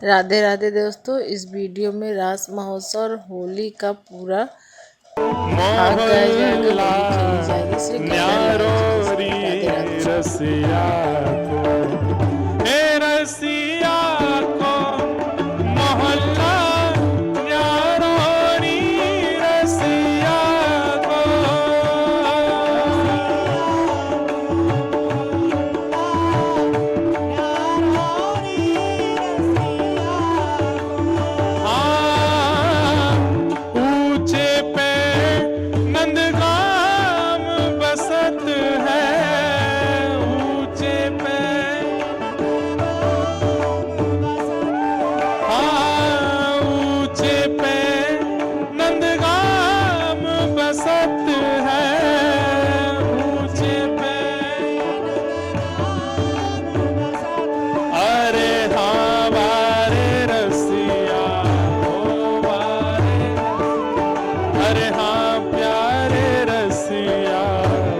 राधे राधे दोस्तों, इस वीडियो में रास महोत्सव और होली का पूरा भाग गाया जाएगा, होली खेली जाएगी श्री कल्याण लाल जी के साथ। राधे राधे। रसिया को, हे रसिया को मोहल्ला न्यारो री रसिया को, ऊंचे पे नंदगाम बसत है, ऊंचे पे, ऊंचे पे नंदगाम बसत है, ऊंचे पे, अरे हाँ वारे रसिया ओ वारे, अरे हाँ प्यारे रसिया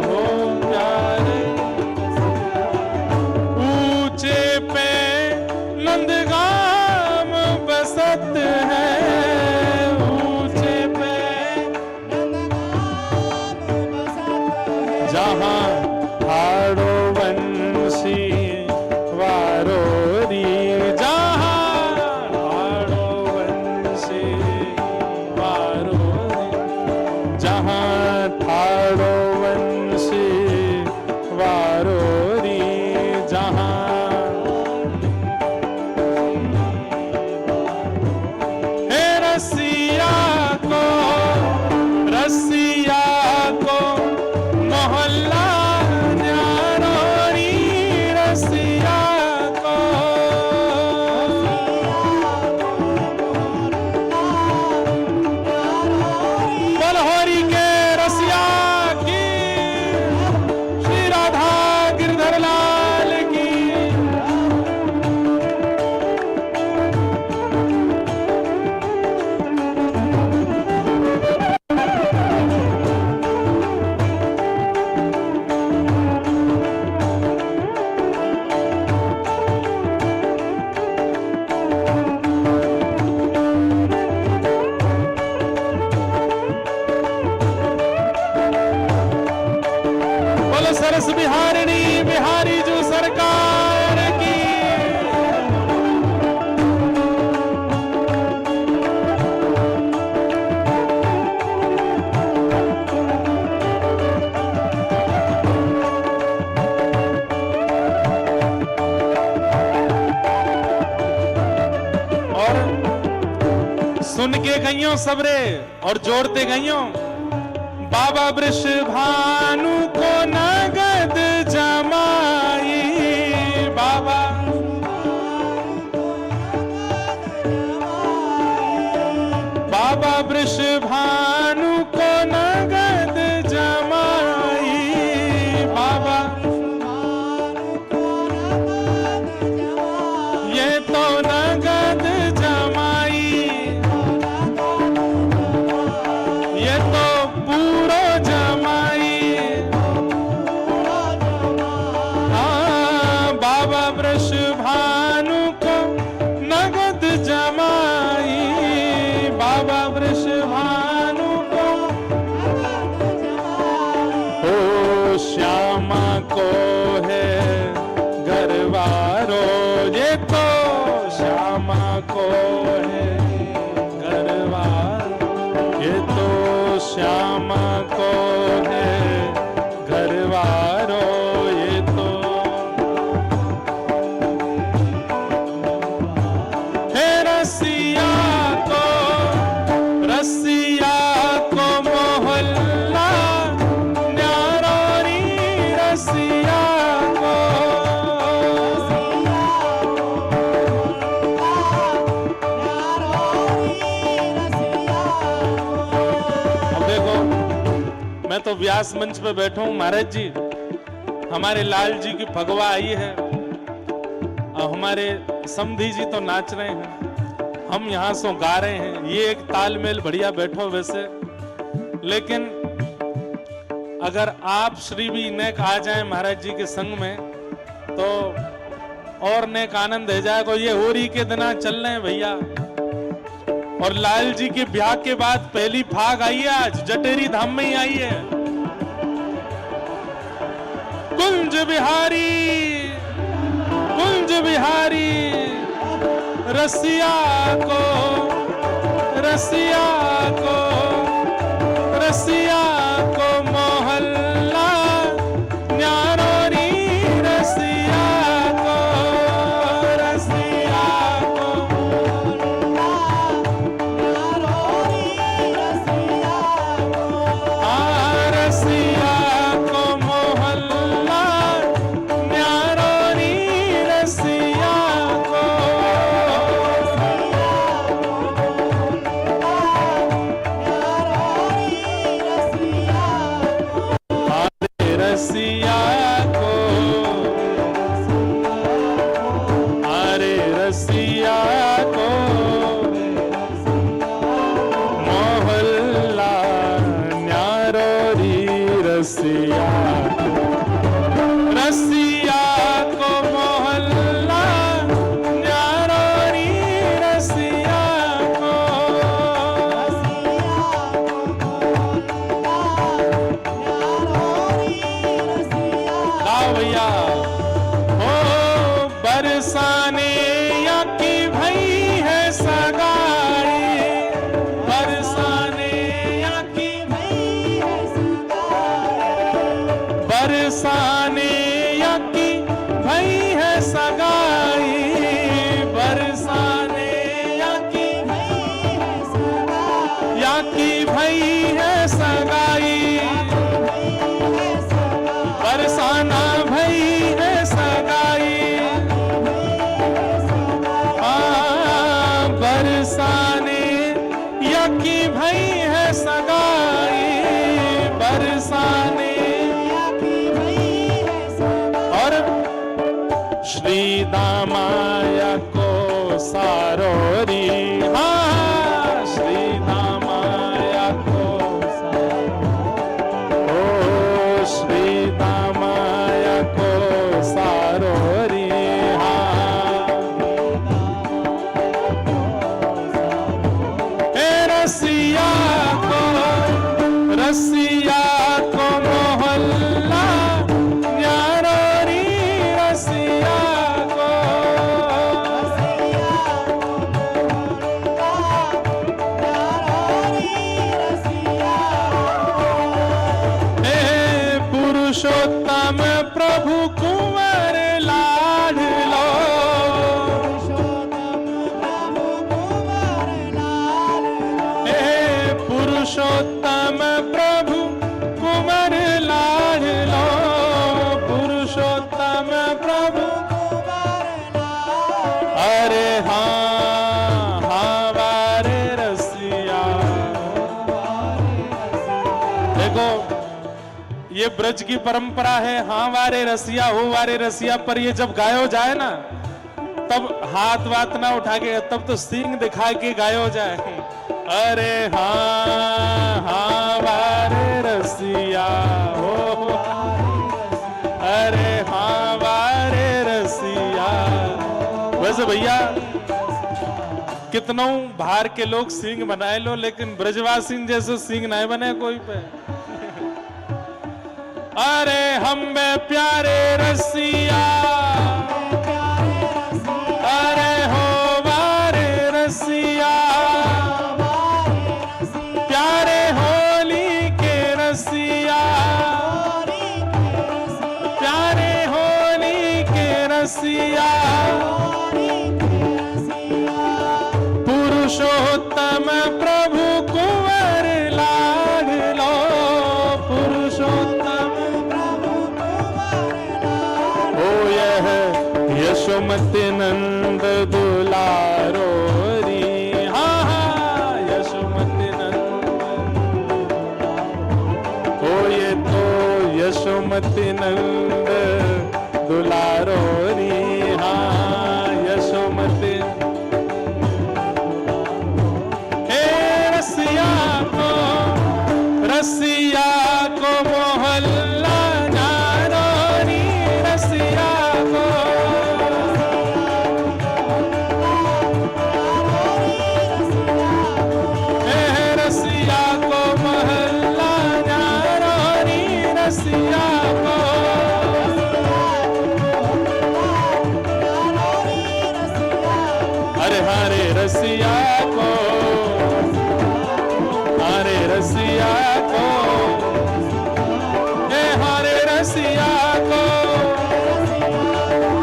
हो प्यारे, ऊंचे पे नंदगाम बसत है, ऊंचे पे जहाँ हाड़ो वंशी वारो री, जहाँ हाड़ो वंशी वारो री, जहाँ ठाड़ो वंशी वारो री, जहाँ हे रसिया को, रसिया को मोहल्ला न्यारो री रसिया को, बलहोरी के रसिया की, श्री राधा गिरधर लाल की। बोलो सरस बिहारिणी बिहारी जो सरकार की। और सुन के गइयों सबरे और जोड़ते गइयों, बाबा वृष भानु को नगद जमाई, बाबा बाबा वृष भानु को नगद जमाई, बाबा ये तो नगद जमाई, ये तो पूरो जमाई, हाँ बाबा वृष भानु को नगद जमाई, बाबा वृष भानु को, ओ श्यामा को है घरवारो, ये तो श्यामा को है घरवारो, ये तो श्यामा को है घरवारो, ये तो हे रसिया को, रसिया को मोहल्ला न्यारो री रसिया को, अब देखो मैं तो व्यास मंच पे बैठा हूँ महाराज जी, हमारे लाल जी की फगवा आई है और हमारे समधी जी तो नाच रहे हैं, हम यहाँ सो गा रहे हैं, ये एक तालमेल बढ़िया बैठो वैसे। लेकिन अगर आप श्री भी नेक आ जाए महाराज जी के संग में तो और नेक आनंद है जाएगा। ये होरी के दिना चल रहे हैं भैया। और लाल जी के ब्याह के बाद पहली फाग आई है, आज जटेरी धाम में ही आई है। कुंज बिहारी रसिया को मोहल्ला न्यारो री रसिया को रसिया को मोहल्ला न्यारो री रसिया को। अरे रसिया को मोहल्ला न्यारो री रसिया को मोहल्ला न्यारो री रसिया को। भैया ओ बरसाने या की भई है सगाई, बरसाने या की भई है सगाई, बरसाने या की भई है सगाई, बरसाने या की भई है सगाई, या की भई है सगाई, बरसाना भई है सगाई। बरसाने यकी भई है सगाई, बरसाने यकी भई है सगाई। और श्री दामाया को सारोरी, हाँ श्री दामाया को सारोरी, ओ श्री दामाया को सारोरी, रसिया को मोहल्ला न्यारो री रसिया को। हे पुरुषोत्तम प्रभु कुंवर लाडलो, पुरुषोत्तम प्रभु कुंवर लाडलो, पुरुषोत्तम प्रभु कुंवर लाडलो। अरे हाँ वारे रसिया। देखो ये ब्रज की परंपरा है, हाँ वारे रसिया हो वारे रसिया, पर ये जब गायो जाए ना तब हाथ वात ना उठा के, तब तो सींग दिखा के गायो जाए। अरे हाँ वारे रसिया हो, अरे हाँ वारे रसिया। वैसे भैया कितनों बाहर के लोग सींग बनाए लो, लेकिन ब्रजवासी जैसे सींग नहीं बने कोई पे। अरे हम बे प्यारे रसिया, अरे हो वारे रसिया, प्यारे होली के रसिया, प्यारे होली के रसिया, पुरुषोत्तम प्रभु कुंवर लाडलो, पुरुषोत्तम प्रभु कुंवर लाडलो। ओ यह यशोमती नंद दुलारो री, हाँ हाँ यशोमती नंद, ओ ये तो यशोमती नंद दुलारो री, हाँ यशोमती। हे रसिया को मोहल्ला न्यारो री रसिया को। अरे हरे रसिया को, हरे रसिया को, हे हरे रसिया को,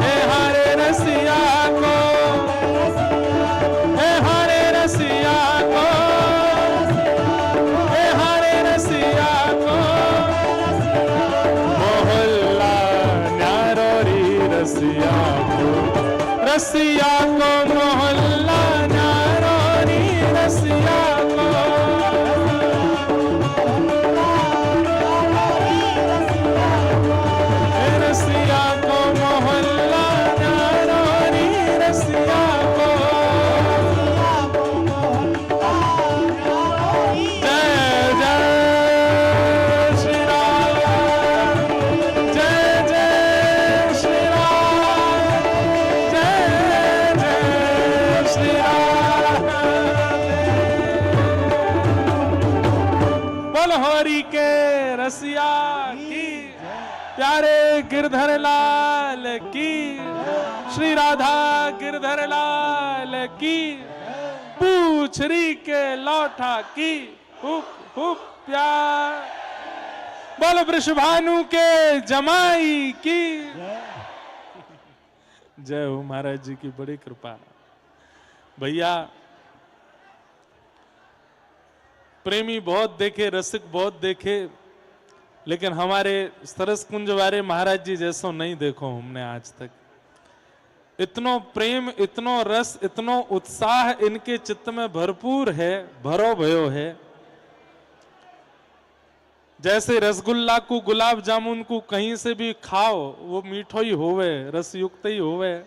हे हरे रसिया को, हे हरे रसिया को, हे हरे रसिया को, मोहल्ला न्यारोरी रसिया को, रसिया को मोहल्ला न्यारोरी रसिया को, रसिया को मोहल्ला न्यारोरी रसिया को, जय जय श्री राम, जय जय श्री राम, जय जय श्री राम। बोल हरि के रसिया की, प्यारे गिरधर लाल की, श्री राधा गिरधर लाल की, पूछरी के लौठा की, हुप हुप प्यार। बोल वृषभानु के जमाई की, जय हो महाराज जी की बड़ी कृपा। भैया प्रेमी बहुत देखे, रसिक बहुत देखे, लेकिन हमारे सरस कुंज वाले महाराज जी जैसो नहीं देखो हमने आज तक। इतनो प्रेम, इतनो रस, इतनो उत्साह इनके चित्त में भरपूर है, भरो भयो है। जैसे रसगुल्ला को, गुलाब जामुन को कहीं से भी खाओ वो मीठो ही होवे, रस युक्त ही होवे,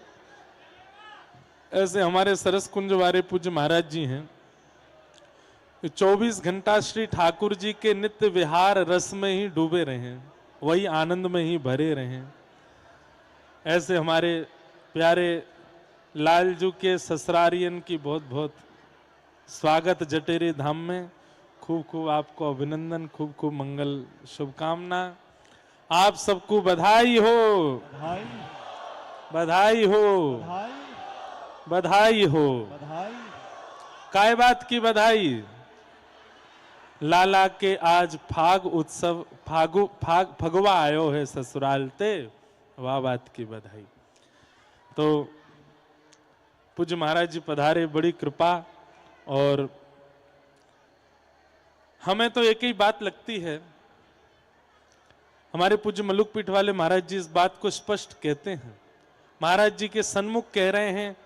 ऐसे हमारे सरस कुंज वाले पूज्य महाराज जी हैं। 24 घंटा श्री ठाकुर जी के नित्य विहार रस में ही डूबे रहे, वही आनंद में ही भरे रहे। ऐसे हमारे प्यारे लालजू के ससुरारियन की बहुत बहुत स्वागत जटेरी धाम में। खूब खूब आपको अभिनंदन, खूब खूब मंगल शुभकामना। आप सबको बधाई हो, बधाई हो, बधाई हो। काय बात की बधाई? लाला के आज फाग उत्सव, फगवा आयो है ससुराल ते, वाह बात की बधाई। तो पूज्य महाराज जी पधारे, बड़ी कृपा। और हमें तो एक ही बात लगती है, हमारे पूज्य मलुक पीठ वाले महाराज जी इस बात को स्पष्ट कहते हैं। महाराज जी के सन्मुख कह रहे हैं,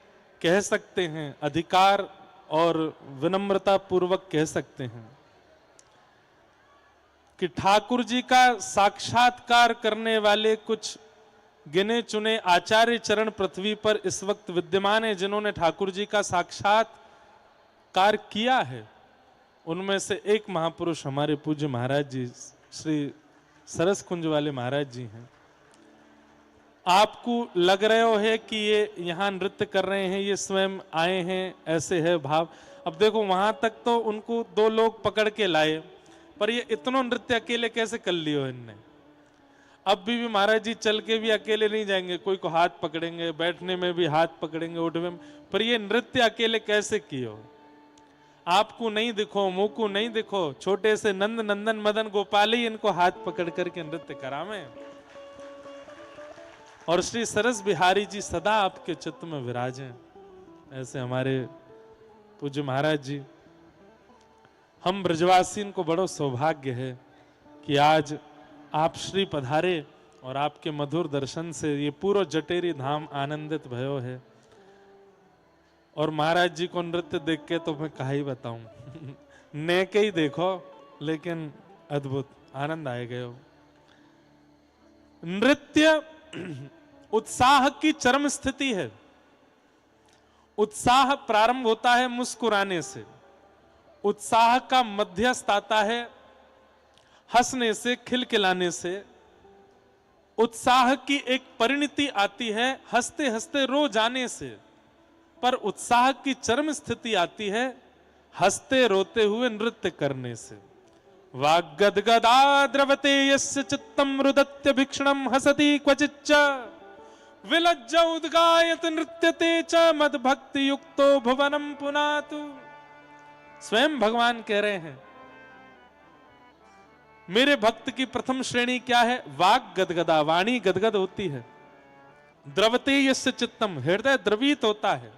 कह सकते हैं, अधिकार और विनम्रता पूर्वक कह सकते हैं कि ठाकुर जी का साक्षात्कार करने वाले कुछ गिने चुने आचार्य चरण पृथ्वी पर इस वक्त विद्यमान है, जिन्होंने ठाकुर जी का साक्षात्कार किया है। उनमें से एक महापुरुष हमारे पूज्य महाराज जी श्री सरस कुंज वाले महाराज जी हैं। आपको लग रहे हो है कि ये यहाँ नृत्य कर रहे हैं, ये स्वयं आए हैं, ऐसे है भाव। अब देखो वहां तक तो उनको 2 लोग पकड़ के लाए, पर ये इतना नृत्य अकेले कैसे कर लियो इनने? अब भी महाराज जी चल के भी अकेले नहीं जाएंगे, कोई को हाथ पकड़ेंगे, बैठने में भी हाथ पकड़ेंगे, उठने में, पर ये नृत्य अकेले कैसे कियो? आपको नहीं दिखो, मुंह को नहीं दिखो, छोटे से नंद नंदन मदन गोपाल ही इनको हाथ पकड़ करके नृत्य करावे। और श्री सरस बिहारी जी सदा आपके चित्त में विराजे। ऐसे हमारे पूज्य महाराज जी, हम ब्रजवासी को बड़ो सौभाग्य है कि आज आप श्री पधारे और आपके मधुर दर्शन से ये पूरा जटेरी धाम आनंदित भयो है। और महाराज जी को नृत्य देख के तो मैं कहा ही बताऊं ने के ही देखो, लेकिन अद्भुत आनंद आए गए। नृत्य उत्साह की चरम स्थिति है। उत्साह प्रारंभ होता है मुस्कुराने से, उत्साह का मध्यस्थ आता है हंसने से, खिलखिलाने से। उत्साह की एक परिणति आती है हंसते हंसते रो जाने से, पर उत्साह की चरम स्थिति आती है हंसते रोते हुए नृत्य करने से। वाग्गदगदा द्रवते यस्य चित्तम रुदत्य भीक्षणम हसति क्वचिच्च विलज्ज उद्गायत नृत्यते च मद भक्ति युक्तो भुवनम पुनातु। स्वयं भगवान कह रहे हैं मेरे भक्त की प्रथम श्रेणी क्या है? वाक गदगदा, वाणी गदगद होती है। द्रवते यस्य चित्तम, हृदय द्रवित होता है।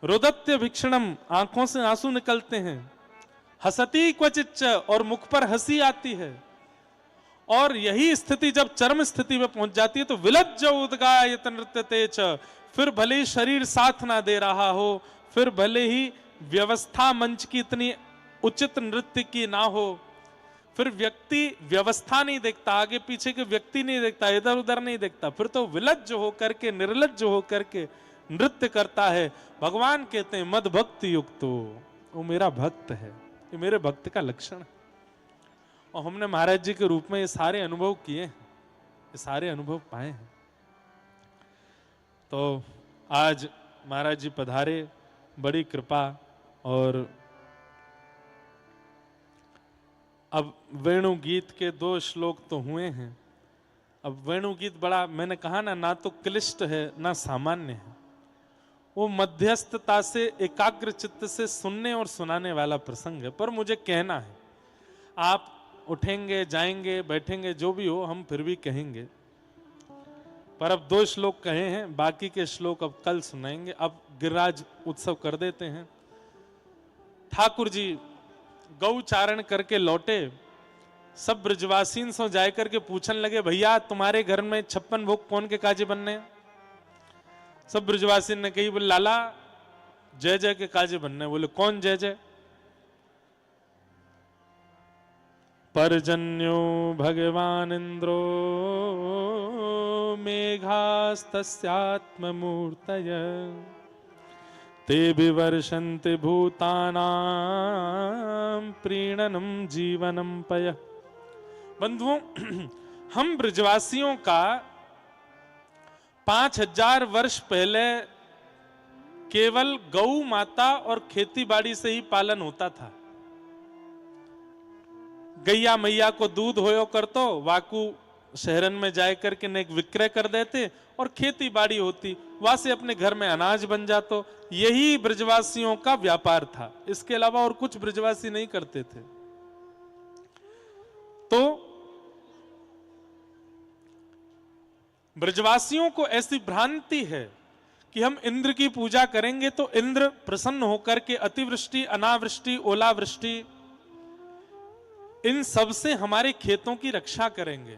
रुदत्य भिक्षणम, आंखों से आंसू निकलते हैं। हसती क्वचिच्च, और मुख पर हंसी आती है। और यही स्थिति जब चरम स्थिति में पहुंच जाती है तो विलज्ज उद्गायत नृत्यते च, फिर भले ही शरीर साथ ना दे रहा हो, फिर भले ही व्यवस्था मंच की इतनी उचित नृत्य की ना हो, फिर व्यक्ति व्यवस्था नहीं देखता, आगे पीछे के व्यक्ति नहीं देखता, इधर उधर नहीं देखता, फिर तो विलज्ज होकर के, निर्लज्ज होकर के नृत्य करता है। भगवान कहते हैं मद भक्ति युक्तो, वो मेरा भक्त है, ये मेरे भक्त का लक्षण है। और हमने महाराज जी के रूप में ये सारे अनुभव किए हैं, ये सारे अनुभव पाए हैं। तो आज महाराज जी पधारे, बड़ी कृपा। और अब वेणु गीत के 2 श्लोक तो हुए हैं। अब वेणु गीत बड़ा, मैंने कहा ना तो क्लिष्ट है ना सामान्य है। वो मध्यस्थता से, एकाग्र चित्त से सुनने और सुनाने वाला प्रसंग है। पर मुझे कहना है, आप उठेंगे, जाएंगे, बैठेंगे, जो भी हो, हम फिर भी कहेंगे। पर अब 2 श्लोक कहे हैं, बाकी के श्लोक अब कल सुनाएंगे। अब गिरिराज उत्सव कर देते हैं। ठाकुर जी गौचारण करके लौटे, सब ब्रजवासीन सो जाए करके पूछन लगे, भैया तुम्हारे घर में 56 भोग कौन के काजे बनने? सब ब्रजवासीन ने कही, बोले लाला जय जय के काजे बनने। बोले कौन जय जय? पर्जन्यो भगवान इंद्रो मेघास्तस्यात्ममूर्तय ते विवर्षन्ति भूतानां प्रीणनम जीवनम पय। बंधुओं, हम ब्रजवासियों का 5000 वर्ष पहले केवल गौ माता और खेती बाड़ी से ही पालन होता था। गैया मैया को दूध होयो करतो, वाकू शहरन में जाए करके नेक विक्रय कर देते, और खेती बाड़ी होती, वहां से अपने घर में अनाज बन जातो। यही ब्रजवासियों का व्यापार था, इसके अलावा और कुछ ब्रजवासी नहीं करते थे। तो ब्रजवासियों को ऐसी भ्रांति है कि हम इंद्र की पूजा करेंगे तो इंद्र प्रसन्न होकर के अतिवृष्टि, अनावृष्टि, ओलावृष्टि, इन सब से हमारे खेतों की रक्षा करेंगे।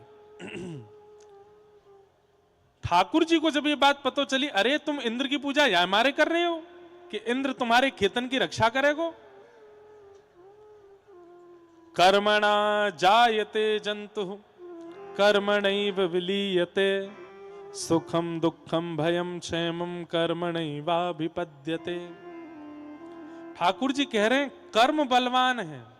ठाकुर जी को जब ये बात पता चली, अरे तुम इंद्र की पूजा या हमारे कर रहे हो कि इंद्र तुम्हारे खेतन की रक्षा करेगो। कर्मणा जायते जंतु कर्मणैव विलीयते, सुखम दुखम भयम क्षेमम कर्मणैवाभिपद्यते। ठाकुर जी कह रहे हैं कर्म बलवान है।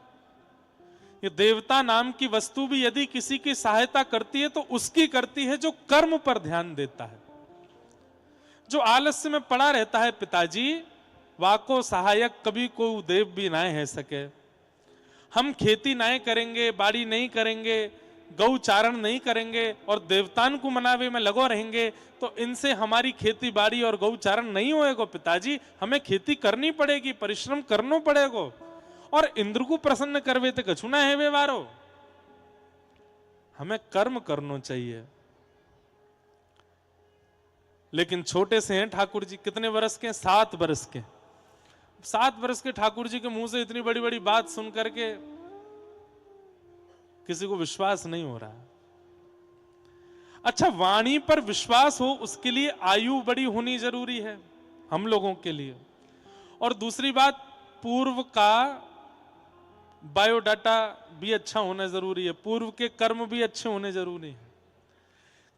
ये देवता नाम की वस्तु भी यदि किसी की सहायता करती है तो उसकी करती है जो कर्म पर ध्यान देता है। जो आलस्य में पड़ा रहता है, पिताजी वाको सहायक कभी को देव भी ना है सके। हम खेती नहीं करेंगे, बाड़ी नहीं करेंगे, गौचारण नहीं करेंगे और देवतान को मनावे में लगो रहेंगे तो इनसे हमारी खेती बाड़ी और गौचारण नहीं होएगा। पिताजी हमें खेती करनी पड़ेगी, परिश्रम करना पड़ेगा, और इंद्र को प्रसन्न करवे तो कछु ना है वे वारो। हमें कर्म करना चाहिए। लेकिन छोटे से हैं ठाकुर जी, कितने वर्ष के? 7 वर्ष के। 7 वर्ष के ठाकुर जी के मुंह से इतनी बड़ी बड़ी बात सुन करके किसी को विश्वास नहीं हो रहा। अच्छा, वाणी पर विश्वास हो उसके लिए आयु बड़ी होनी जरूरी है हम लोगों के लिए। और दूसरी बात, पूर्व का बायोडाटा भी अच्छा होना जरूरी है, पूर्व के कर्म भी अच्छे होने जरूरी है।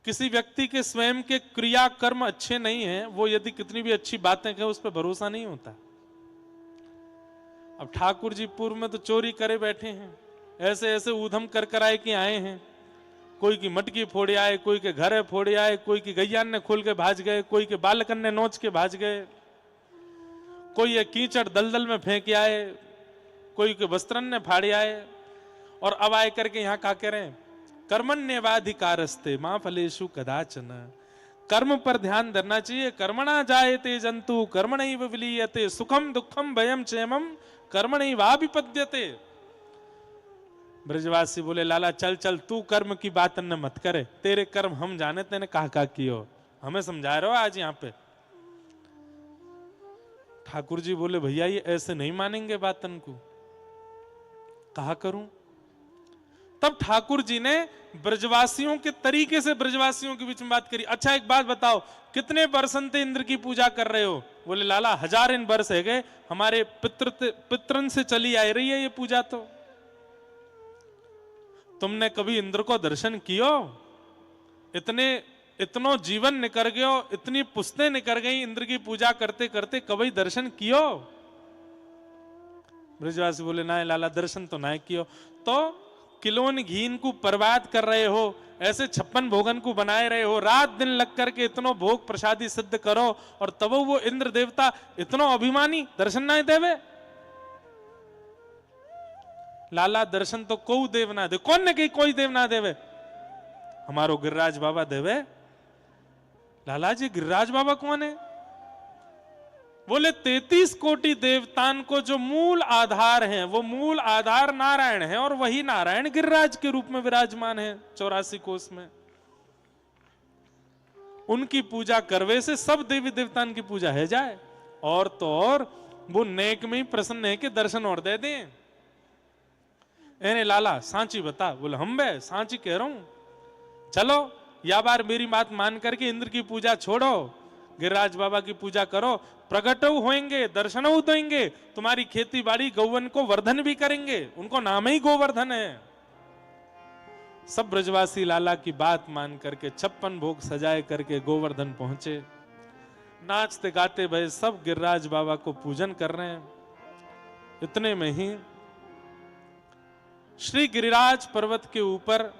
किसी व्यक्ति के स्वयं के क्रिया कर्म अच्छे नहीं हैं, वो यदि कितनी भी अच्छी बातें कहे उस पर भरोसा नहीं होता। अब ठाकुर जी पूर्व में तो चोरी करे बैठे हैं, ऐसे ऐसे ऊधम कर कराए के आए हैं। कोई की मटकी फोड़े आए, कोई के घरे फोड़े आए, कोई की गैयान ने खोल के भाज गए, कोई के बालकन ने नोच के भाज गए, कोई ये कीचड़ दलदल में फेंक आए, कोई के वस्त्रन ने फाड़े आए। और अब आए करके यहाँ क्या कह रहे हैं? कर्मण्यवाधिकारस्ते मां फलेषु कदाचन। कर्म पर ध्यान देना चाहिए। कर्मणा जायते जंतु कर्मणैव विलीयते, सुखम दुखम भयम क्षेमम कर्मणैवाभिपद्यते। ब्रजवासी बोले लाला चल चल, तू कर्म की बात न मत करे, तेरे कर्म हम जाने, तेने कहा कियो, हमें समझा रहे हो आज यहाँ पे। ठाकुर जी बोले भैया ये ऐसे नहीं मानेंगे बातन को, कहा करूं। तब ठाकुर जी ने ब्रजवासियों के तरीके से ब्रजवासियों के बीच में बात करी। अच्छा एक बात बताओ, कितने बरसन से इंद्र की पूजा कर रहे हो? बोले लाला 1000 वर्ष है गए, हमारे पितरन से चली आ रही है ये पूजा। तो तुमने कभी इंद्र को दर्शन कियो? इतनो जीवन निकल गयो, इतनी पुस्तें निकल गई इंद्र की पूजा करते करते, कभी दर्शन कियो? ब्रजवासी बोले ना लाला दर्शन तो ना कियो। तो किलोन घीन को बर्बाद कर रहे हो, ऐसे 56 भोगन को बनाए रहे हो, रात दिन लग करके इतनो भोग प्रसादी सिद्ध करो, और तब वो इंद्र देवता इतनो अभिमानी दर्शन ना देवे? लाला दर्शन तो कोई देव ना दे। कौन ने कही कोई देव ना देवे? हमारो गिरिराज बाबा देवे। लाला जी गिरिराज बाबा कौन है? बोले 33 कोटि देवतान को जो मूल आधार है, वो मूल आधार नारायण है, और वही नारायण गिरिराज के रूप में विराजमान है 84 कोष में। उनकी पूजा करवे से सब देवी देवतान की पूजा है जाए, और तो और वो नेक में ही प्रसन्न है कि दर्शन और दे दें। एने लाला सांची बता। बोले हम बे सांची कह रहा हूं, चलो या बार मेरी बात मान करके इंद्र की पूजा छोड़ो, गिरिराज बाबा की पूजा करो, प्रगट होंगे, दर्शन देंगे, तुम्हारी खेती बाड़ी गौवन को वर्धन भी करेंगे, उनको नाम ही गोवर्धन है। सब ब्रजवासी लाला की बात मान करके 56 भोग सजाए करके गोवर्धन पहुंचे, नाचते गाते भय सब गिरिराज बाबा को पूजन कर रहे हैं। इतने में ही श्री गिरिराज पर्वत के ऊपर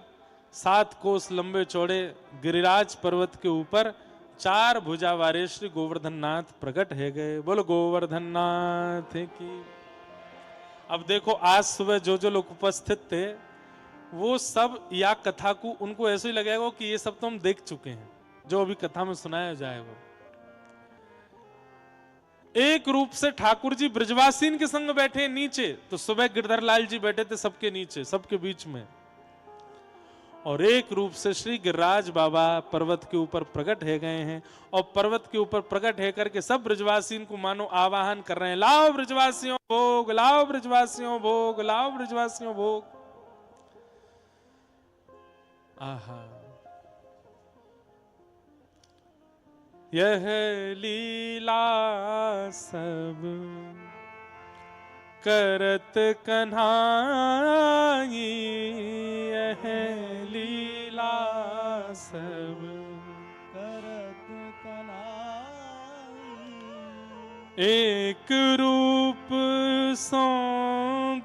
7 कोस लंबे चौड़े गिरिराज पर्वत के ऊपर 4 भुजा वाले श्री गोवर्धन नाथ प्रकट है गए। बोलो गोवर्धन नाथ की। अब देखो आज सुबह जो जो लोग उपस्थित थे वो सब या कथा को उनको ऐसे ही लगेगा कि ये सब तो हम देख चुके हैं, जो अभी कथा में सुनाया जाएगा। एक रूप से ठाकुर जी ब्रजवासीन के संग बैठे नीचे, तो सुबह गिरधर लाल जी बैठे थे सबके नीचे, सबके बीच में, और एक रूप से श्री गिरिराज बाबा पर्वत के ऊपर प्रकट है गए हैं, और पर्वत के ऊपर प्रकट है करके सब ब्रजवासियों को मानो आवाहन कर रहे हैं, लाओ ब्रजवासियों भोग, लाओ ब्रजवासियों भोग, लाओ ब्रजवासियों भोग। आहा, यह लीला सब करत कन्हाई, यह लीला सब करत कन्हाई। एक रूप सो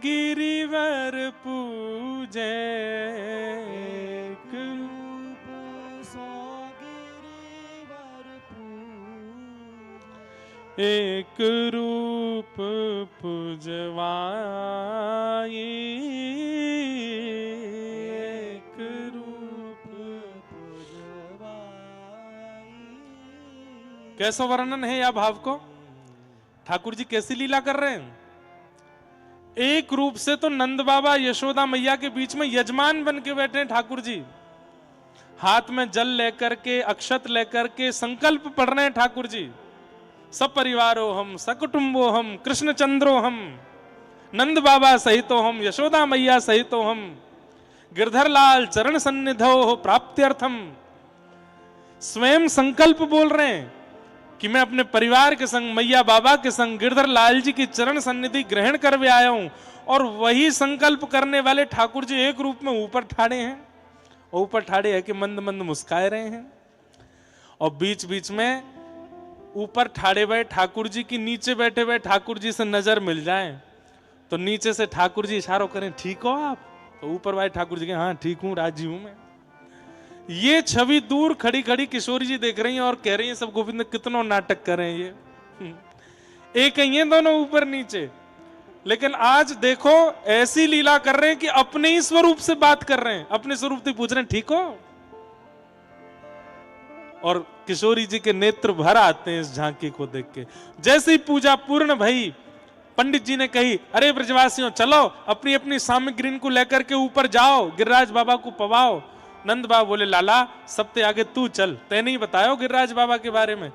गिरिवर पूजे, एक रूप सो गिरिवर पूजे। एक रूप पुजवाई, एक रूप पुजवाई। कैसा वर्णन है या भाव को? ठाकुर जी कैसी लीला कर रहे हैं? एक रूप से तो नंद बाबा यशोदा मैया के बीच में यजमान बन के बैठे हैं ठाकुर जी, हाथ में जल लेकर के, अक्षत लेकर के संकल्प पढ़ रहे हैं ठाकुर जी। सब परिवारो हम, सकुटुंबो हम, कृष्ण चंद्रो हम, नंद बाबा सहितो हम, यशोदा मैया सहितो हम, गिरधर लाल चरण सन्निधो प्राप्त्यर्थम। स्वयं संकल्प बोल रहे हैं कि मैं अपने परिवार के संग, मैया बाबा के संग गिरधर लाल जी की चरण सन्निधि ग्रहण कर आया हूं। और वही संकल्प करने वाले ठाकुर जी एक रूप में ऊपर ठाड़े हैं, और ऊपर ठाड़े है कि मंद मंद मुस्काए रहे हैं, और बीच बीच में ऊपर ठाड़े हुए ठाकुर जी की नीचे बैठे हुए ठाकुर जी से नजर मिल जाए तो नीचे से ठाकुर जी इशारों करें, ठीक हो आप? तो ऊपर वाले ठाकुर जी के हाँ ठीक हूं, राजी हूं मैं। ये छवि दूर खड़ी खड़ी किशोरी जी देख रही हैं और कह रही हैं सब गोविंद कितनों नाटक कर रहे हैं ये। एक ही हैं दोनों ऊपर नीचे, लेकिन आज देखो ऐसी लीला कर रहे हैं कि अपने ही स्वरूप से बात कर रहे हैं, अपने स्वरूप से पूछ रहे हैं ठीक हो? और किशोरी जी के नेत्र भर आते हैं इस झांकी को देख के। जैसे ही पूजा पूर्ण भई, पंडित जी ने कही, अरे ब्रजवासियों चलो अपनी अपनी सामग्री को लेकर के ऊपर जाओ, गिरिराज बाबा को पवाओ। नंद बाबा बोले, लाला सबसे आगे तू चल, तैने ही बतायो गिरिराज बाबा के बारे में।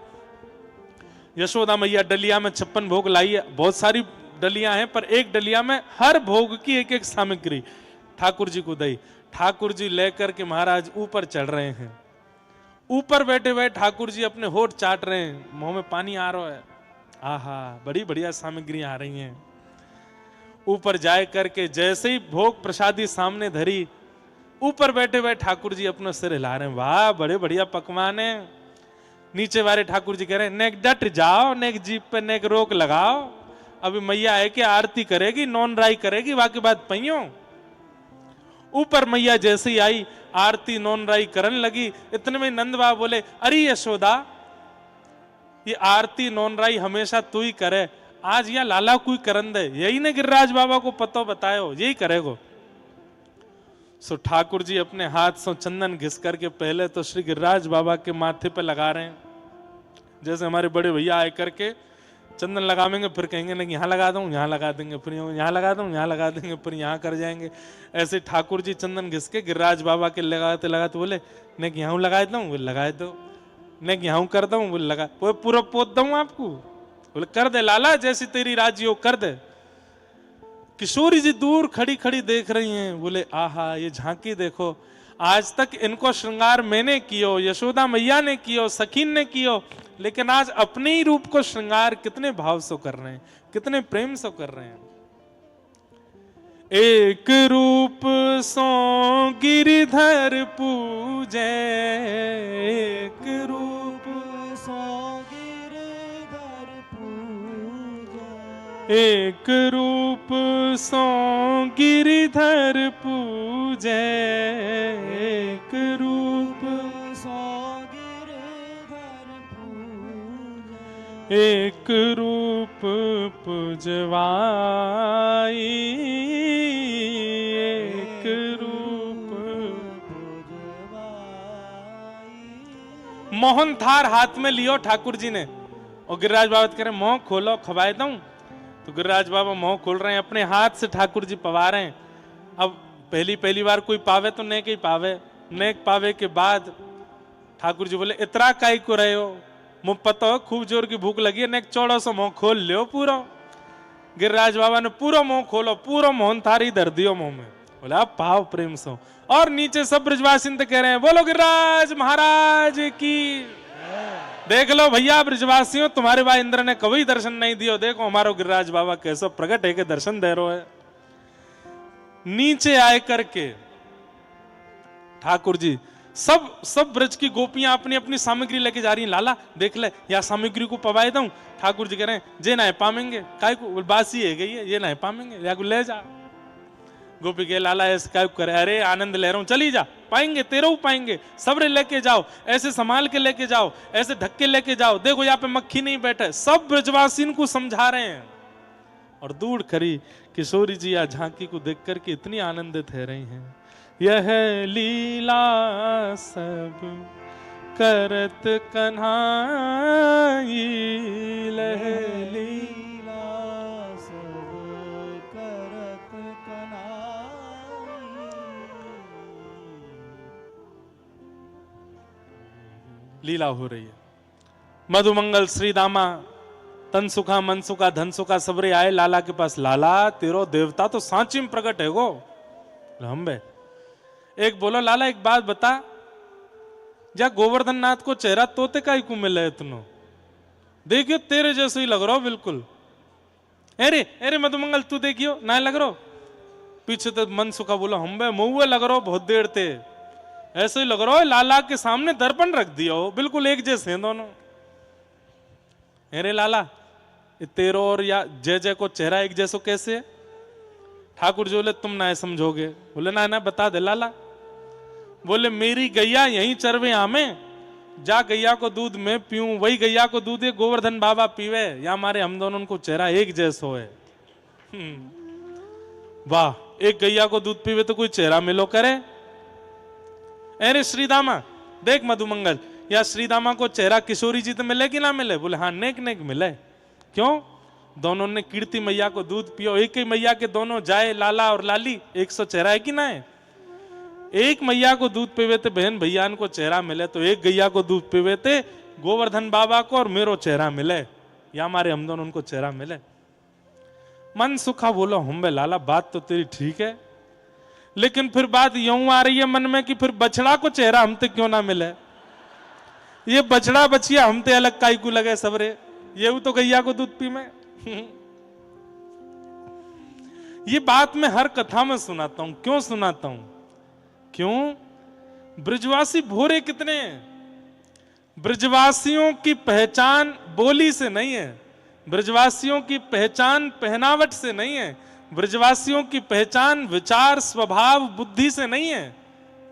यशोदा मैया डलिया में 56 भोग लाई है, बहुत सारी डलियां हैं, पर एक डलिया में हर भोग की एक एक सामग्री ठाकुर जी को दी। ठाकुर जी लेकर के महाराज ऊपर चढ़ रहे हैं। ऊपर बैठे हुए ठाकुर जी अपने होठ चाट रहे हैं, मुंह में पानी आ रहा है। आहा, बड़ी बढ़िया सामग्री आ रही हैं। ऊपर जाए करके जैसे ही भोग प्रसादी सामने धरी, ऊपर बैठे हुए ठाकुर जी अपना सिर हिला रहे हैं, वाह बड़े बढ़िया पकवान है। नीचे वाले ठाकुर जी कह रहे हैं, नेक डट जाओ, नेक जीप पे नेक रोक लगाओ, अभी मैया है कि आरती करेगी, नॉन राई करेगी, बाकी बात पहियो। ऊपर मैया जैसे ही आई, आरती नॉन राई करने लगी। इतने में नंद बाबा बोले, अरे यशोदा, ये आरती नॉन राई हमेशा तू ही करे, आज यहाँ लाला कोई करन दे, यही ने गिरिराज बाबा को पतो बतायो, यही करेगो। सो ठाकुर जी अपने हाथ से चंदन घिस करके पहले तो श्री गिरिराज बाबा के माथे पे लगा रहे हैं। जैसे हमारे बड़े भैया आए करके चंदन लगावेंगे, फिर कहेंगे नहीं यहाँ लगा दूं, यहाँ लगा देंगे, फिर यहाँ लगा दूं, यहाँ लगा देंगे, फिर यहाँ कर जाएंगे। ऐसे ठाकुर जी चंदन घिस के गिरिराज बाबा के लगाते लगाते बोले, नहीं यहाँ लगा दूं, बोले लगा दो, नहीं यहाँ कर दूं, बोले लगा, वो पूरा पोत दूं आपको, बोले कर दे लाला, जैसी तेरी राजी हो कर दे। किशोरी जी दूर खड़ी खड़ी देख रही हैं, बोले आहा ये झांकी देखो, आज तक इनको श्रृंगार मैंने कियो, यशोदा मैया ने कियो, सखीन ने कियो, लेकिन आज अपने ही रूप को श्रृंगार कितने भाव से कर रहे हैं, कितने प्रेम से कर रहे हैं। एक रूप सो गिरिधर पूजे, एक रूप सो गिरधर पूजे, एक रूप सो गिरिधर पूजे, एक रूप सो गिरधर पूजे, एक रूप पुजवाई, एक रूप पूजवाई। मोहन थार हाथ में लियो ठाकुर जी ने, और गिरिराज बाबा कह रहे मोह खोलो खवाए दूं, तो गिरिराज बाबा मोह खोल रहे हैं, अपने हाथ से ठाकुर जी पवा रहे हैं। अब पहली बार कोई पावे तो नेक ही पावे, नेक पावे के बाद ठाकुर जी बोले, इतरा काई को रहे हो, मुंह पता हो खूब जोर की भूख लगी है, नेक चौड़ो सो मुंह खोल लियो पूरा। गिरिराज बाबा ने पूरा मुंह खोलो, पूरा मोहन थारी धर दियो मुंह में, बोला आप पाव प्रेम सो। और नीचे सब ब्रजवासी कह रहे हैं, बोलो गिरिराज महाराज की। देख लो भैया ब्रजवासियों, तुम्हारे भाई इंद्र ने कभी दर्शन नहीं दियो, देखो हमारो गिरिराज बाबा कैसा प्रकट है के दर्शन दे रहे है। नीचे आए करके ठाकुर जी सब ब्रज की गोपियां अपनी अपनी सामग्री लेके जा रही हैं। लाला देख ले, या सामग्री को पवाए दूं। ठाकुर जी कह रहे हैं, जे ना पामेंगे, काय को बासी है गई है, ये ना पामेंगे, या को ले जा। गोपी के लाला ऐसे काय करे, अरे आनंद ले रहा हूं, चली जा, पाएंगे तेरो पाएंगे, सब्र लेके जाओ, ऐसे संभाल के लेके जाओ, ऐसे ढक्के लेके जाओ, देखो यहाँ पे मक्खी नहीं बैठे। सब ब्रजवासी को समझा रहे हैं। और दूर खड़ी किशोरी जी या झांकी को देख करके इतनी आनंदित है रही हैं, यह लीला सब करत कन्हाई, लह लीला सब करत कन्हाई। लीला हो रही है। मधुमंगल श्री दामा तन सुखा मन सुखा धन सुखा सबरे आए लाला के पास, लाला तेरो देवता तो सांची में प्रकट है गो। हम बे एक बोलो, लाला एक बात बता, जा गोवर्धन नाथ को चेहरा तोते का ही को मिले इतनो, देखियो तेरे जैसे ही लग रहा हो बिल्कुल। अरे मधुमंगल तू देखियो ना लग रहा। पीछे तो मन सुखा बोला, हम बे मुँह लग रहा हो बहुत देर ते, ऐसे ही लग रहा हो लाला के सामने दर्पण रख दिया हो, बिल्कुल एक जैसे हैं दोनों। अरे लाला तेरो और या जय जय को चेहरा एक जैसो कैसे है? ठाकुर जी बोले तुम ना समझोगे। बोले ना बता दे लाला। बोले मेरी गैया यहीं चरवे आमे, जा गैया को दूध मैं पीऊं, वही गैया को दूध गोवर्धन बाबा पीवे, या हमारे हम दोनों को चेहरा एक जैसो है। वाह, एक गैया को दूध पीवे तो कोई चेहरा मिलो करे। अरे श्रीदामा देख मधुमंगल, या श्रीदामा को चेहरा किशोरी जी तो मिले कि ना मिले? बोले हाँ, नेक नेक मिले। क्यों? दोनों ने कीर्ति मैया को दूध पियो। एक ही मैया के दोनों जाए लाला और लाली, 100 चेहरा है कि ना है? एक मैया को दूध पीवे थे बहन भैयान को चेहरा मिले, तो एक गैया को दूध पीवे थे गोवर्धन बाबा को और मेरो चेहरा मिले, या हमारे हम दोनों उनको चेहरा मिले। मन सुखा बोलो हम लाला, बात तो तेरी ठीक है, लेकिन फिर बात यूं आ रही है मन में कि फिर बछड़ा को चेहरा हमते क्यों ना मिले? ये बछड़ा बचिया हमते अलग काई को लगे सबरे, ये तो गैया को दूध पी में। ये बात मैं हर कथा में सुनाता हूं। क्यों सुनाता हूं? क्यों? ब्रजवासी भोरे कितने हैं? ब्रजवासियों की पहचान बोली से नहीं है, ब्रजवासियों की पहचान पहनावट से नहीं है, ब्रजवासियों की पहचान विचार स्वभाव बुद्धि से नहीं है।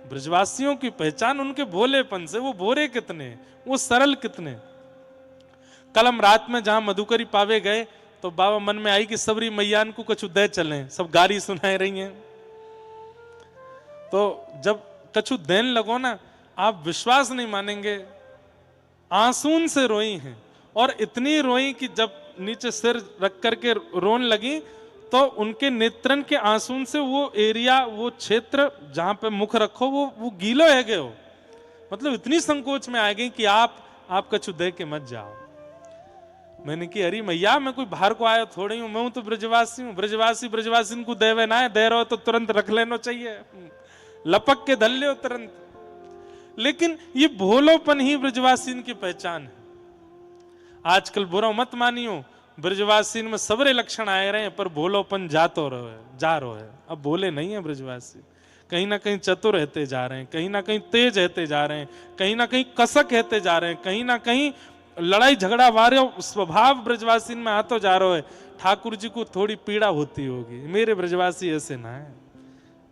ब्रजवासियों की पहचान उनके भोलेपन से। वो भोरे कितने, वो सरल कितने। कल हम रात में जहां मधुकरी पावे गए तो बाबा मन में आई कि सबरी मैयान को कुछ दे चलें, सब गारी सुनाए रही हैं। तो जब कछु देन लगो ना, आप विश्वास नहीं मानेंगे, आंसून से रोई हैं, और इतनी रोई कि जब नीचे सिर रख करके रोन लगी तो उनके नेत्रन के आंसून से वो एरिया, वो क्षेत्र जहां पे मुख रखो वो गीलो है गए हो। मतलब इतनी संकोच में आ गई कि आप कछु दे के मत जाओ। मैंने कि अरे मैया, मैं कोई बाहर को आया थोड़ी हूं, मैं हूं तो ब्रजवासी हूं। ब्रजवासी को देवे ना है, दे रहो तो तुरंत रख लेना चाहिए, लपक के धल लो तुरंत। लेकिन ये भोलोपन ही ब्रजवासीन की पहचान है। आजकल बुरा मत मानियो, ब्रजवासीन में सबरे लक्षण आए रहे हैं, पर भोलोपन जा रहा है। अब भोले नहीं है ब्रजवासी, कहीं ना कहीं चतुर रहते जा रहे हैं, कहीं ना कहीं तेज रहते जा रहे हैं, कहीं ना कहीं कसक रहते जा रहे हैं, कहीं ना कहीं लड़ाई झगड़ा वारे स्वभाव ब्रजवासीन में आतो जा रहा है। ठाकुर जी को थोड़ी पीड़ा होती होगी, मेरे ब्रजवासी ऐसे ना है,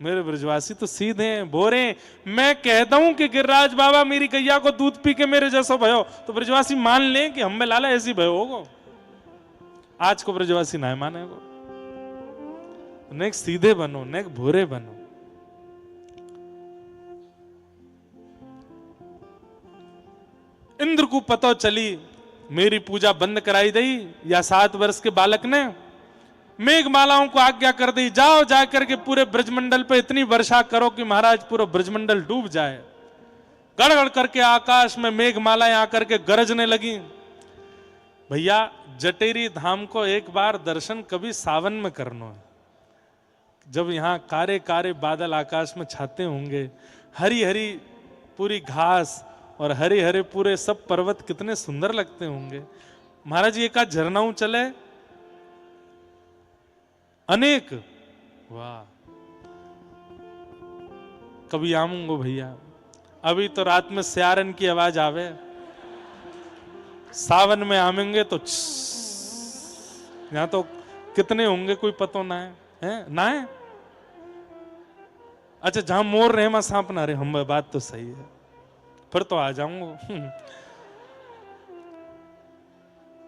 मेरे ब्रजवासी तो सीधे हैं, भोरे। मैं कहता हूं कि गिरिराज बाबा मेरी गैया को दूध पी के मेरे जैसा भयो, तो ब्रजवासी मान लें कि हमें लाला ऐसी भयो होगो। आज को ब्रजवासी ना माने गो। नेक सीधे बनो, नेक भोरे बनो। इंद्र को पता चली मेरी पूजा बंद कराई गई, या 7 वर्ष के बालक ने मेघमालाओं को आज्ञा कर दी, जाओ जाकर के पूरे ब्रजमंडल पे इतनी वर्षा करो कि महाराज पूरा ब्रजमंडल डूब जाए। गड़गड़ करके आकाश में मेघमालाएं आकर के गरजने लगी। भैया, जटेरी धाम को एक बार दर्शन कभी सावन में करना है, जब यहाँ कारे कारे बादल आकाश में छाते होंगे, हरी हरी पूरी घास और हरे हरे पूरे सब पर्वत कितने सुंदर लगते होंगे। महाराज ये का झरनाऊ चले अनेक, वाह, कभी आऊंगो भैया। अभी तो रात में सियारन की आवाज आवे, सावन में आमेंगे तो यहां तो कितने होंगे कोई पतो ना है ना है। अच्छा, जहां मोर रहे वहां सांप ना रहे, हम बात तो सही है, फिर तो आ जाऊंगा।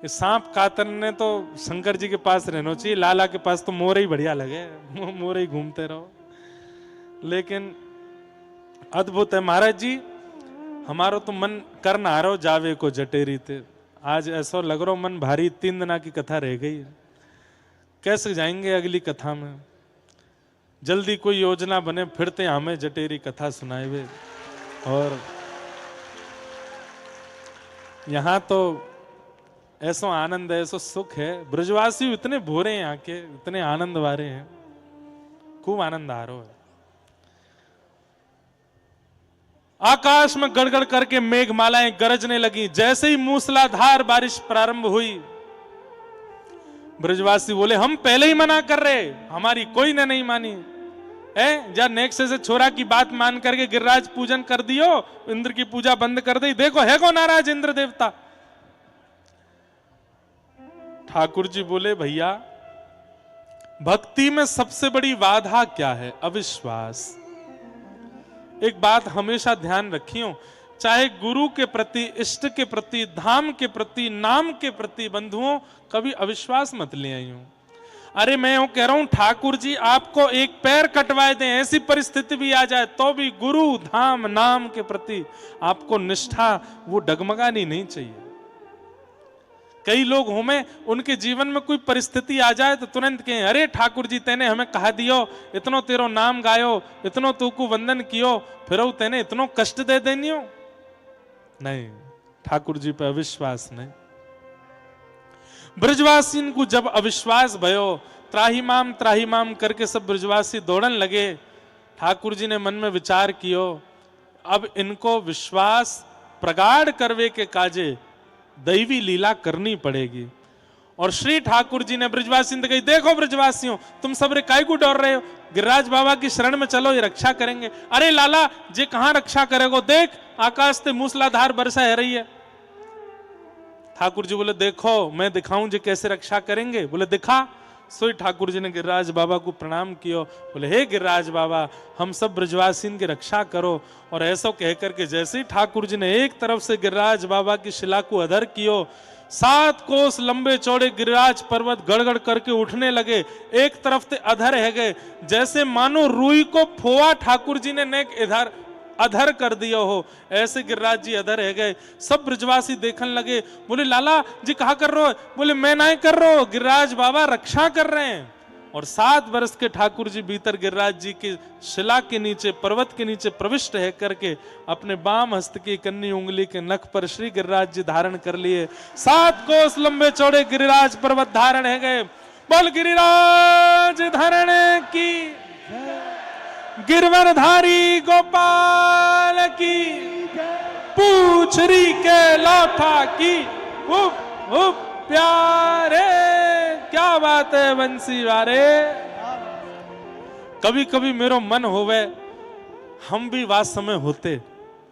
सांप कातन ने तो शंकर जी के पास रहना चाहिए, लाला के पास तो मोर ही बढ़िया लगे, मोर ही घूमते रहो। लेकिन अद्भुत है महाराज जी, हमारो तो मन कर ना रहो जावे को जटेरी थे। आज ऐसा लग रहा मन भारी, 3 दिना की कथा रह गई है, कैसे जाएंगे अगली कथा में? जल्दी कोई योजना बने, फिरते हमें जटेरी कथा सुनाए हुए। और यहां तो ऐसा आनंद है, ऐसा सुख है। ब्रजवासी इतने भोरे हैं यहाँ के, इतने आनंद वारे हैं, खूब आनंद आ रहा है। आकाश में गड़गड़ करके मेघमालाएं गरजने लगी। जैसे ही मूसलाधार बारिश प्रारंभ हुई, ब्रजवासी बोले हम पहले ही मना कर रहे, हमारी कोई ने नहीं मानी है। जा नेक्स्ट से छोरा की बात मान करके गिरिराज पूजन कर दियो, इंद्र की पूजा बंद कर दी, देखो है को नाराज इंद्र देवता। ठाकुर जी बोले भैया, भक्ति में सबसे बड़ी बाधा क्या है? अविश्वास। एक बात हमेशा ध्यान रखियो, चाहे गुरु के प्रति, इष्ट के प्रति, धाम के प्रति, नाम के प्रति बंधुओं, कभी अविश्वास मत ले आइयो। अरे मैं यूं कह रहा हूं ठाकुर जी आपको एक पैर कटवाए दें, ऐसी परिस्थिति भी आ जाए तो भी गुरु धाम नाम के प्रति आपको निष्ठा वो डगमगानी नहीं चाहिए। कई लोग हों उनके जीवन में कोई परिस्थिति आ जाए तो तुरंत कहें अरे ठाकुर जी तेने हमें कहा दियो, इतनो तेरो नाम गायो, इतनो तू को वंदन कियो, फिर तेने इतनो कष्ट दे देनियो। नहीं, ठाकुर जी पे अविश्वास नहीं। ब्रजवासी को जब अविश्वास भयो, त्राहिमाम करके सब ब्रजवासी दौड़न लगे। ठाकुर जी ने मन में विचार कियो अब इनको विश्वास प्रगाढ़ करवे के काजे दैवी लीला करनी पड़ेगी। और श्री ठाकुर जी ने ब्रजवासी ने कही देखो ब्रजवासियों तुम सब रे काय को डर रहे हो, गिरिराज बाबा की शरण में चलो, ये रक्षा करेंगे। अरे लाला जे कहां रक्षा करेगो, देख आकाश से मूसलाधार वर्षा हो रही है। ठाकुर जी बोले देखो मैं दिखाऊं जे कैसे रक्षा करेंगे। बोले दिखा। सोई ठाकुर जी ने गिरिराज बाबा को प्रणाम कियो। बोले हे गिरिराज बाबा हम सब ब्रजवासीन की रक्षा करो। और ऐसा कहकर के जैसे ही ठाकुर जी ने एक तरफ से गिरिराज बाबा की शिला को अधर कियो, 7 कोस लंबे चौड़े गिरिराज पर्वत गड़गड़ करके उठने लगे। एक तरफ से अधर है गए, जैसे मानो रुई को फोआ ठाकुर जी ने नेक इधर अधर कर दिया हो, ऐसे गिरिराज जी अधर है गए। सब ब्रजवासी देखने लगे। बोले लाला जी कहा कर रहे हो? बोले मैं नहीं कर रहा हूं, गिरिराज बाबा रक्षा कर रहे हैं। और 7 वर्ष के ठाकुर जी भीतर गिरिराज जी की शिला के नीचे पर्वत के नीचे प्रविष्ट है करके अपने बाम हस्त की कन्नी उंगली के नख पर श्री गिरिराज जी धारण कर लिए। 7 कोस लंबे चौड़े गिरिराज पर्वत धारण है गए। बोल गिरिराज धारण की, गिरवरधारी गोपाल की, पूछरी के लौठा की। उप उप प्यारे, क्या बात है बंसी वारे। कभी कभी मेरो मन होवे हम भी वास समय होते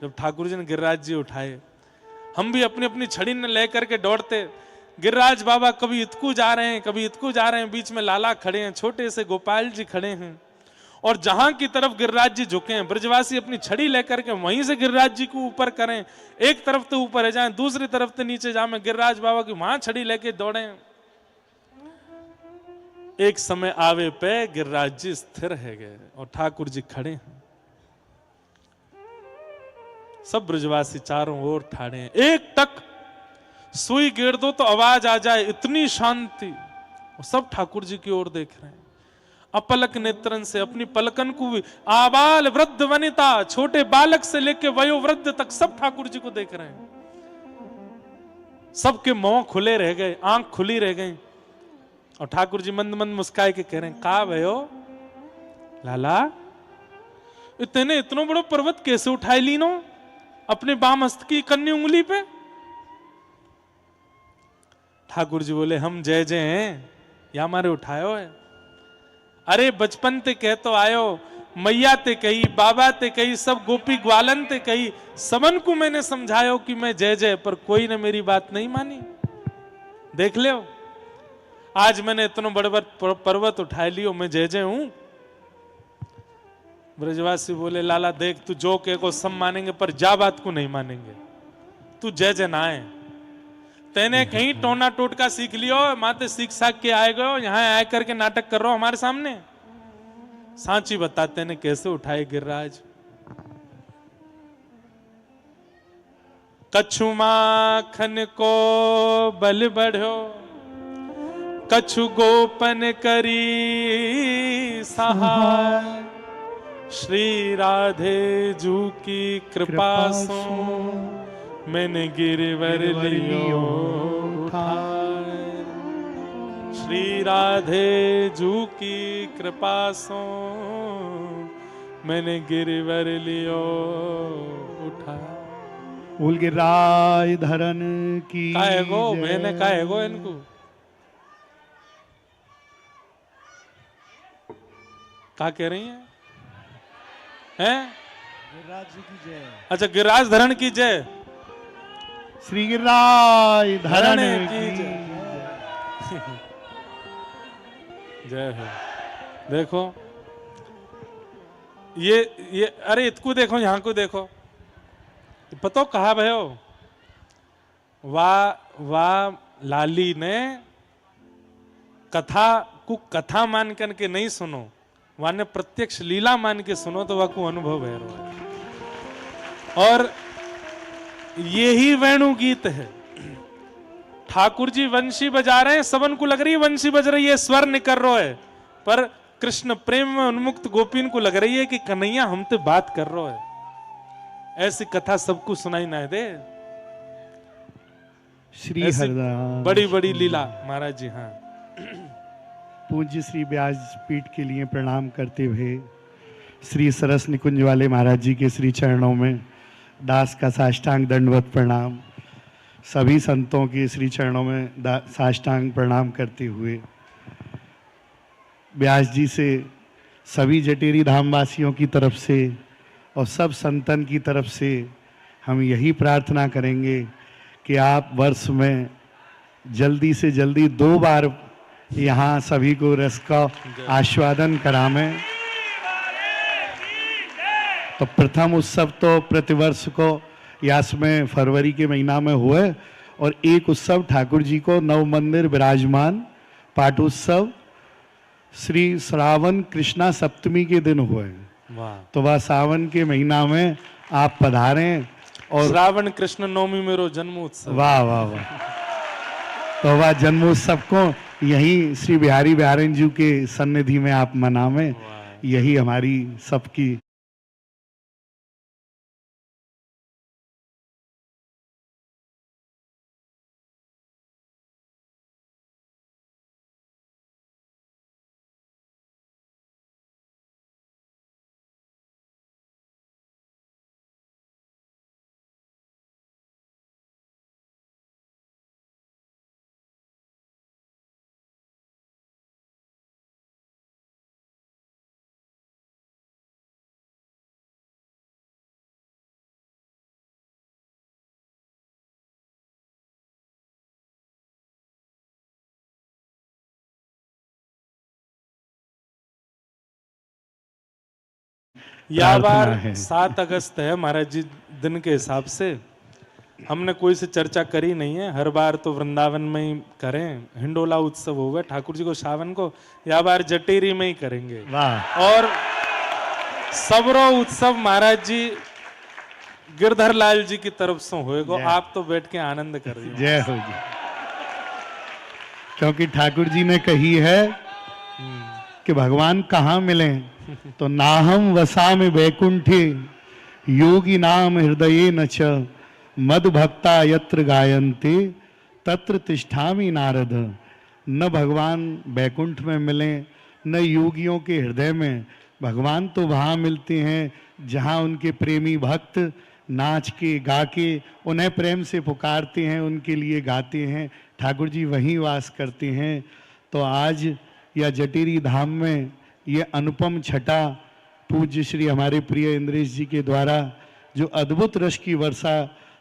जब ठाकुर जी ने गिरिराज जी उठाए, हम भी अपनी अपनी छड़ी ने लेकर के दौड़ते। गिरिराज बाबा कभी इतकू जा रहे हैं, कभी इतकू जा रहे हैं, बीच में लाला खड़े हैं, छोटे से गोपाल जी खड़े हैं। और जहां की तरफ गिरिराज जी झुके हैं, ब्रजवासी अपनी छड़ी लेकर के वहीं से गिरिराज जी को ऊपर करें। एक तरफ तो ऊपर है जाएं, दूसरी तरफ तो नीचे जाए, गिरिराज बाबा की वहां छड़ी लेके दौड़े। एक समय आवे पे गिरिराज जी स्थिर है गए और ठाकुर जी खड़े हैं। सब ब्रजवासी चारों ओर ठाड़े हैं। एक टक सुई गिर दो तो आवाज आ जाए, इतनी शांति। सब ठाकुर जी की ओर देख रहे हैं अपलक नेत्रन से। अपनी पलकन को भी आबाल वृद्ध वनिता, छोटे बालक से लेके वयोवृद्ध तक सब ठाकुर जी को देख रहे हैं। सबके मुंह खुले रह गए, आंख खुली रह गई। और ठाकुर जी मंद मंद मुस्काए के कह रहे हैं का भयो लाला इतने इतनो बड़ो पर्वत कैसे उठाई लीनो अपने बाम हस्त की कन्नी उंगली पे। ठाकुर जी बोले हम जय जय हैं या हमारे उठायो है। अरे बचपन ते कह तो आयो, मैया ते कही, बाबा ते कही, सब गोपी ग्वालन ते कही, सबन को मैंने समझायो कि मैं जय जय, पर कोई ने मेरी बात नहीं मानी। देख ले आज मैंने इतना बड़े बड़े पर्वत उठा लियो, मैं जय जय हूं। ब्रजवासी बोले लाला देख तू जो कहे को सब मानेंगे पर जा बात को नहीं मानेंगे। तू जय जय ना है, तेने कहीं टोना टोटका सीख लियो, माते सीख साख के आए गयो, यहाँ आए करके नाटक कर रहा हो हमारे सामने। सांची बताते ने कैसे उठाए गिरिराज। कछु माखन को बल बढ़ो, कछु गोपन करी सहाय, श्री राधे जू की कृपा सो मैंने गिरवर लियो उठाए। श्री राधे जू की कृपा सो मैंने गिरवर लियो उठाए। बोल गिरिराज धरन की काहे गो मैंने काहे गो इनको क्या कह रही हैं? गिरिराज जी की जय। अच्छा गिरिराज धरण की जय, श्री गिरिराज धरण की जय हो। देखो ये अरे इतको देखो, यहां को देखो, पतो कहा भयो वाह वाह लाली ने कथा वाकू कथा मान करके नहीं सुनो, वाने प्रत्यक्ष लीला मान के सुनो तो वाकू अनुभव है। और यही वेणु गीत है। ठाकुर जी वंशी बजा रहे हैं, सबन को लग रही है वंशी बज रही है, स्वर निकल रहा है, पर कृष्ण प्रेम में उन्मुक्त गोपीन को लग रही है कि कन्हैया हमसे बात कर रहा है। ऐसी कथा सबको सुनाई ना दे। श्री हरदास बड़ी बड़ी लीला महाराज जी। हाँ, पूज्य श्री व्यास पीठ के लिए प्रणाम करते हुए श्री सरस निकुंज वाले महाराज जी के श्री चरणों में दास का साष्टांग दंडवत प्रणाम। सभी संतों के श्री चरणों में साष्टांग प्रणाम करते हुए व्यास जी से सभी जटेरी धाम वासियों की तरफ से और सब संतन की तरफ से हम यही प्रार्थना करेंगे कि आप वर्ष में जल्दी से जल्दी 2 बार यहाँ सभी को रस का आस्वादन करावें। तो प्रथम उत्सव तो प्रतिवर्ष को यास में फरवरी के महीना में हुए और एक उत्सव ठाकुर जी को नव मंदिर विराजमान पाठोत्सव श्री श्रावण कृष्णा सप्तमी के दिन हुए। वाह। तो वह सावन के महीना में आप पधारें और श्रावण कृष्ण नवमी मेरो जन्मोत्सव। वाह वाह वाह। तो वह जन्मोत्सव को यही श्री बिहारी बिहारन जी के सन्निधि में आप मनावें, यही हमारी सबकी या बार प्रार्थना है। 7 अगस्त है महाराज जी दिन के हिसाब से। हमने कोई से चर्चा करी नहीं है, हर बार तो वृंदावन में ही करें, हिंडोला उत्सव होगा ठाकुर जी को सावन को, या बार जटेरी में ही करेंगे। वाह। और सबरो उत्सव महाराज जी गिरधर लाल जी की तरफ से होएगा, आप तो बैठ के आनंद कर रही जय हो जी। क्योंकि ठाकुर जी ने कही है कि भगवान कहाँ मिले, तो नाहम वसामि वैकुंठे योगी नाम हृदये न च मद भक्ता यत्र गायन्ते तत्र तिष्ठामि नारद। न भगवान बैकुंठ में मिले न योगियों के हृदय में, भगवान तो वहाँ मिलते हैं जहाँ उनके प्रेमी भक्त नाच के गा के उन्हें प्रेम से पुकारते हैं, उनके लिए गाते हैं, ठाकुर जी वहीं वास करते हैं। तो आज या जटेरी धाम में ये अनुपम छटा पूज्य श्री हमारे प्रिय इंद्रेश जी के द्वारा जो अद्भुत रस की वर्षा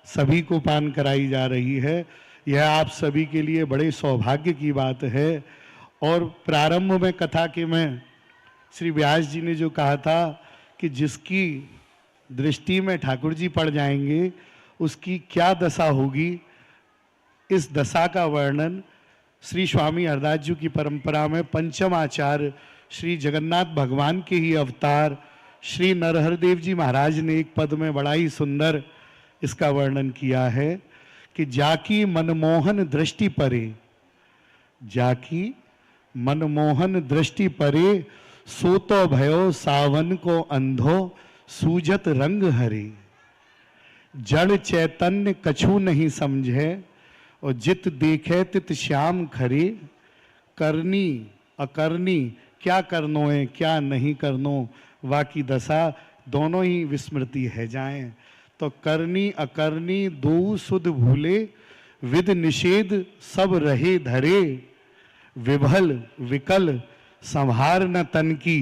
सभी को पान कराई जा रही है, यह आप सभी के लिए बड़े सौभाग्य की बात है। और प्रारंभ में कथा के में श्री व्यास जी ने जो कहा था कि जिसकी दृष्टि में ठाकुर जी पड़ जाएंगे उसकी क्या दशा होगी, इस दशा का वर्णन श्री स्वामी हरदास जी की परंपरा में पंचम आचार्य श्री जगन्नाथ भगवान के ही अवतार श्री नरहरदेव जी महाराज ने एक पद में बड़ा ही सुंदर इसका वर्णन किया है कि जाकी मनमोहन दृष्टि परे, जाकी मनमोहन दृष्टि परे, सोतो भयो सावन को अंधो सूजत रंग हरे। जड़ चैतन्य कछु नहीं समझे और जित देखे तित श्याम खरे। करनी अकरनी, क्या करनो है क्या नहीं करनो, वाकी दशा दोनों ही विस्मृति है जाएं। तो करनी अकरनी दो सुध भूले, विद निषेध सब रहे धरे। विभल विकल संहार न तन की,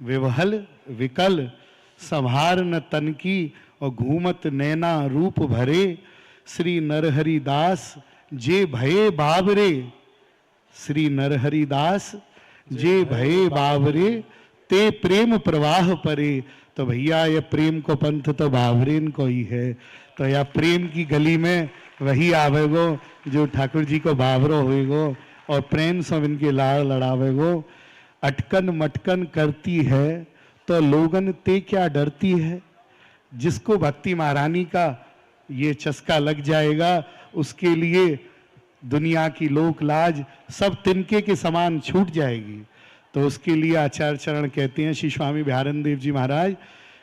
विभल विकल संहार न तन की, और घूमत नैना रूप भरे। श्री नरहरिदास जे भये बाबरे, श्री नरहरिदास जे भये बाबरे, ते प्रेम प्रवाह परे। तो भैया ये प्रेम को पंथ तो बाबरेन को ही है। तो या प्रेम की गली में वही आवेगो जो ठाकुर जी को बाबरो होएगो। और प्रेम सब इनके लाड़ लड़ावे गो। अटकन मटकन करती है तो लोगन ते क्या डरती है। जिसको भक्ति महारानी का ये चस्का लग जाएगा उसके लिए दुनिया की लोक लाज सब तिनके के समान छूट जाएगी। तो उसके लिए आचार्य चरण कहते हैं श्री स्वामी बिहारन देव जी महाराज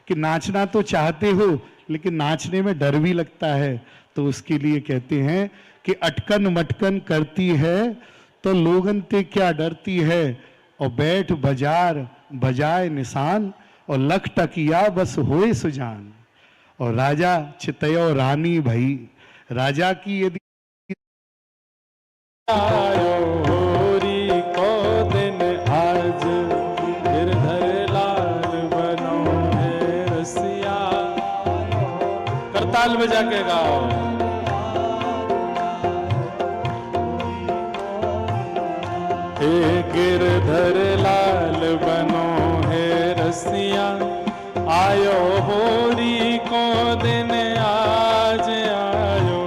कि नाचना तो चाहते हो लेकिन नाचने में डर भी लगता है। तो उसके लिए कहते हैं कि अटकन मटकन करती है तो लोगन ते क्या डरती है। और बैठ बाजार बजाए निशान और लख टकिया बस होए सुजान। और राजा चितयो रानी भई। राजा की यदि आयो होरी को दिन आज गिरधर लाल बनो है रसिया। करताल बजा के गाओ। हे गिरधर लाल बनो है रसिया। आयो होरी को दिन आज आयो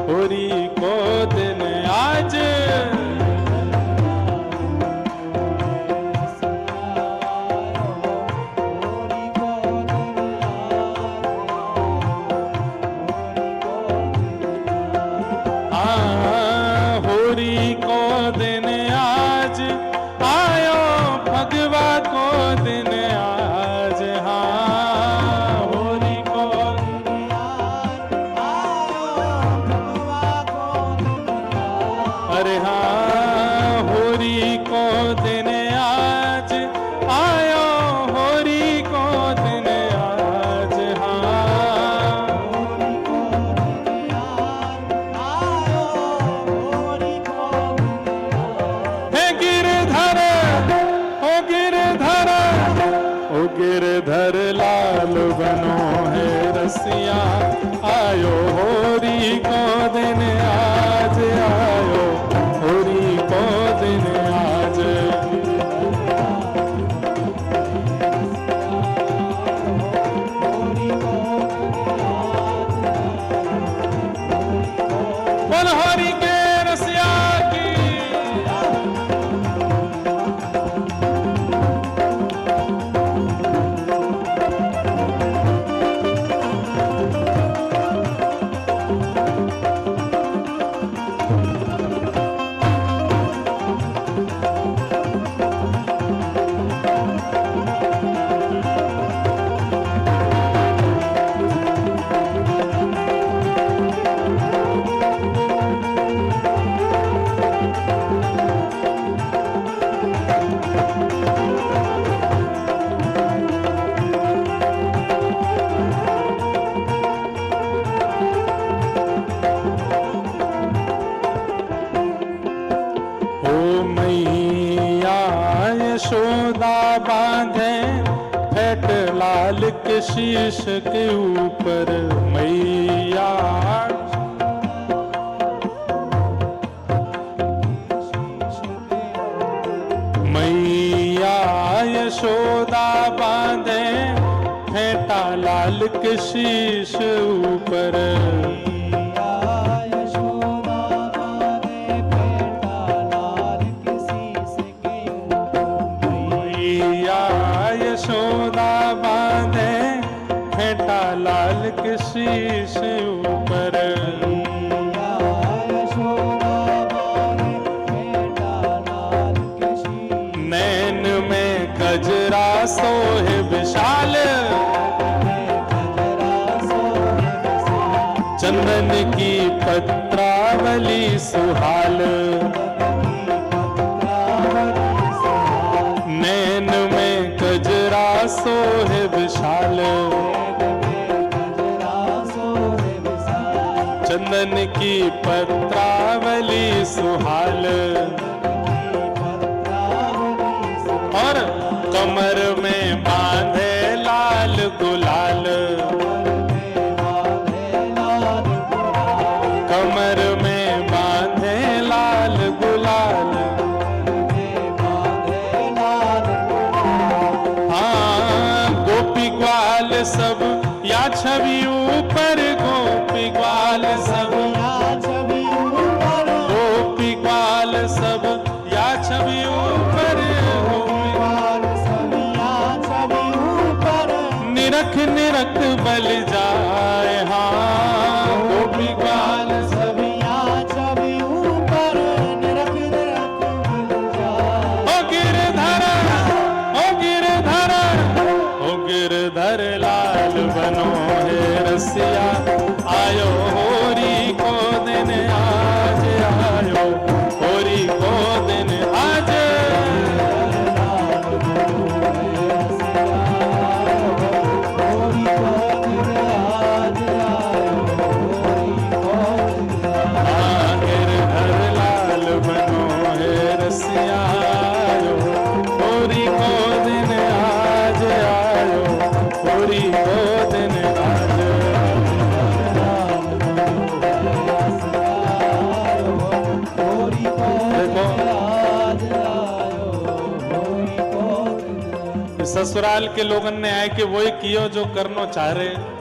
होरी को दिन आज। होरी को दिन आज आयो भगवा को दिन आज। हाँ होरी को अरे हाँ होरी को दिन आज आयो होरी को दिन आज। हाँ हे गिरधर ओ गिरधर ओ गिरधर लाल बनो है रसिया। आयो होरी को दिन आज आयो होरी को दिन आज। बोल होरी के रसिया की। यशोदा बांधे फेंट लाल के शीश के ऊपर मैया। मैया यशोदा बांधे फेंटा लाल के शीश ऊपर। यशोदा बांधे फेंटा लाल के शीश ऊपर। नैन में गजरा सोहे विशाल चंदन की पत्रावली सुहाल। नैन में गजरा सोहे विशाल चंदन की पत्रावली सुहाल। और कमर में बांधे लाल गुलाल। कमर में बांधे लाल गुलाल। सब या छवि ऊपर गोपी ग्वाल सब। गोपी ग्वाल सब छवि ऊपर निरख निरख बल जाए हाँ गोपीपाल गिरधर लाल बनो हे रसिया आयो होरी को दिन आज आयो होरी को दिन आज गिरधर लाल बनो हे रसिया आयो होरी को दिन आज आयो होरी को दिन आज देखो ससुराल के लोगन ने आए कि वही कियो जो करनो चाह रहे